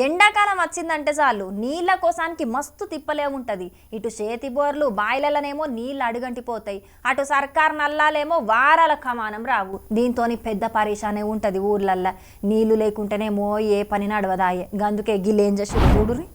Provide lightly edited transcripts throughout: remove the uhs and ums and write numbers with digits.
ఎండాకాలం వచ్చిందంటే చాలు నీళ్ళ కోసానికి మస్తు తిప్పలే ఉంటుంది. ఇటు చేతి బోర్లు బాయిలనేమో నీళ్ళు అడుగంటిపోతాయి, అటు సర్కార్ నల్లాలేమో వారాల కమానం రావు. దీంతో పెద్ద పరేషానే ఉంటుంది ఊర్లల్లా. నీళ్లు లేకుంటేనేమో ఏ పని నడవదాయే. గందుకే గిల్లేం చేసి చూడురి.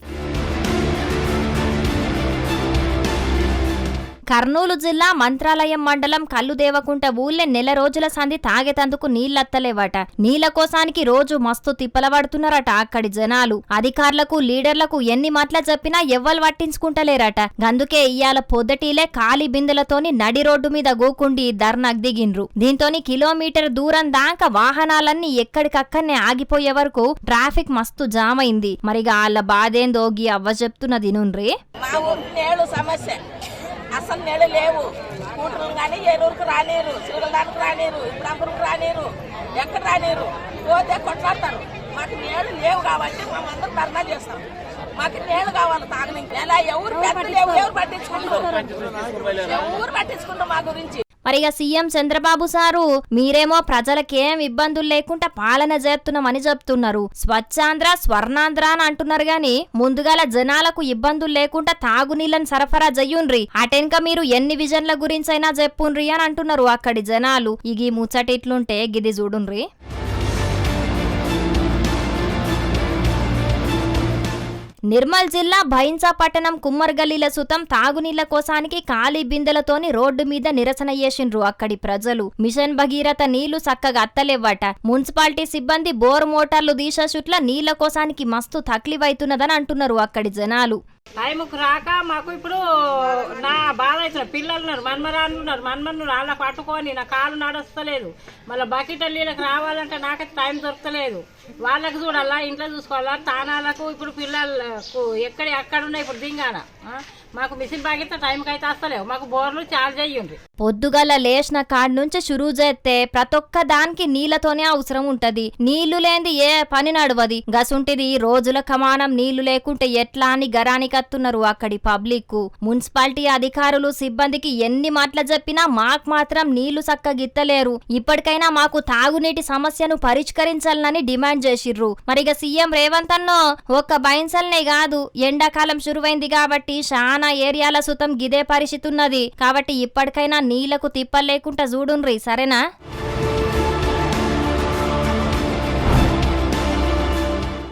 కర్నూలు జిల్లా మంత్రాలయం మండలం కల్లుదేవకుంట ఊళ్ళే నెల రోజుల సంధి తాగేతందుకు నీళ్లత్తలేవట. నీళ్ల కోసానికి రోజు మస్తు తిప్పల పడుతున్నారట అక్కడి జనాలు. అధికారులకు లీడర్లకు ఎన్ని మాటలు చెప్పినా ఎవ్వరు పట్టించుకుంటలేరట. గందుకే ఇయ్యాల పొద్దటిలే ఖాళీ బిందెలతోని నడి రోడ్డు మీద గోకుండి ధర్నాకు దిగిండ్రు. దీంతోని కిలోమీటర్ దూరం దాకా వాహనాలన్నీ ఎక్కడికక్కడనే ఆగిపోయే వరకు ట్రాఫిక్ మస్తు జామ్ అయింది. మరిగా వాళ్ళ బాధేందో గీ అవ్వ చెప్తున్నది నుండ్రి. అసలు నీళ్ళు లేవు. స్కూటర్లు కానీ ఏలూరుకు రానిరు, శ్రీగలదానికి రానిరు, ఇప్పుడంబరుకు రానిరు, ఎక్కడ రానిరు. పోతే కొట్లాడతారు. మాకు నీళ్ళు లేవు కాబట్టి మేమందరం ధర్నా చేస్తాం. మాకు నీళ్ళు కావాలి తాగడానికి. ఎలా ఎవరు పెట్టలేవు, ఎవరు పట్టించుకుంటారు మా గురించి. మరిగా సీఎం చంద్రబాబు సారు మీరేమో ప్రజలకేం ఇబ్బందులు లేకుండా పాలన చేస్తున్నామని చెప్తున్నారు. స్వచ్ఛాంధ్ర స్వర్ణాంధ్ర అని అంటున్నారు గాని ముందుగాల జనాలకు ఇబ్బందులు లేకుండా తాగునీళ్ళని సరఫరా చెయ్యుండ్రి, అటెన్క మీరు ఎన్ని విజన్ల గురించైనా చెప్పుండ్రి అని అంటున్నారు అక్కడి జనాలు. ఇగి ముచ్చటిట్లుంటే గిది చూడుండ్రి. నిర్మల్ జిల్లా భైన్సా పట్టణం కుమ్మర్గల్లీల సుతం తాగునీళ్ల కోసానికి ఖాళీ బిందెలతోని రోడ్డు మీద నిరసన చేసిండ్రు అక్కడి ప్రజలు. మిషన్ భగీరథ నీళ్లు చక్కగా అత్తలేవట. మున్సిపాలిటీ సిబ్బంది బోర్ మోటార్లు దీశా నీళ్ల కోసానికి మస్తు తక్లీఫ్ అంటున్నారు అక్కడి జనాలు. టైంకు రాక మాకు ఇప్పుడు నా బాధ అవుతున్నారు. పిల్లలు ఉన్నారు, మన్మరాలు ఉన్నారు, మన్మన్ను అలా పట్టుకొని నా కాలు నడుస్తలేదు. మళ్ళీ బకెట్ నీళ్ళకి రావాలంటే నాకైతే టైం దొరకలేదు. వాళ్ళకి చూడాలా, ఇంట్లో చూసుకోవాలా, తానాలకు ఇప్పుడు పిల్లలకు ఎక్కడ ఉన్నాయి ఇప్పుడు దింగాన. మాకు మిషన్ బాగితే టైంకి అయితే వస్తలేవు. మాకు బోర్లు చార్జ్ అయ్యింది. పొద్దుగల లేచిన కాడి నుంచి షురూ చేస్తే ప్రతొక్క దానికి నీళ్లతోనే అవసరం ఉంటది. నీళ్లు లేని ఏ పని నడవది. గసుంటిది రోజుల కమానం నీళ్లు లేకుంటే ఎట్లా అని గరానికత్తున్నారు అక్కడి పబ్లిక్. మున్సిపాలిటీ అధికారులు సిబ్బందికి ఎన్ని మాటలు చెప్పినా మాకు మాత్రం నీళ్లు చక్కగిత్తలేరు. ఇప్పటికైనా మాకు తాగునీటి సమస్యను పరిష్కరించాలని డిమాండ్ చేసిర్రు. మరిగా సీఎం రేవంత్ అన్నో ఒక్క బైన్సల్నే కాదు, ఎండాకాలం శురువైంది కాబట్టి చాలా ఏరియాల సుతం గిదే పరిస్థితి ఉన్నది. కాబట్టి ఇప్పటికైనా నీళ్లకు తిప్పలేకుండా చూడుండ్రి, సరేనా?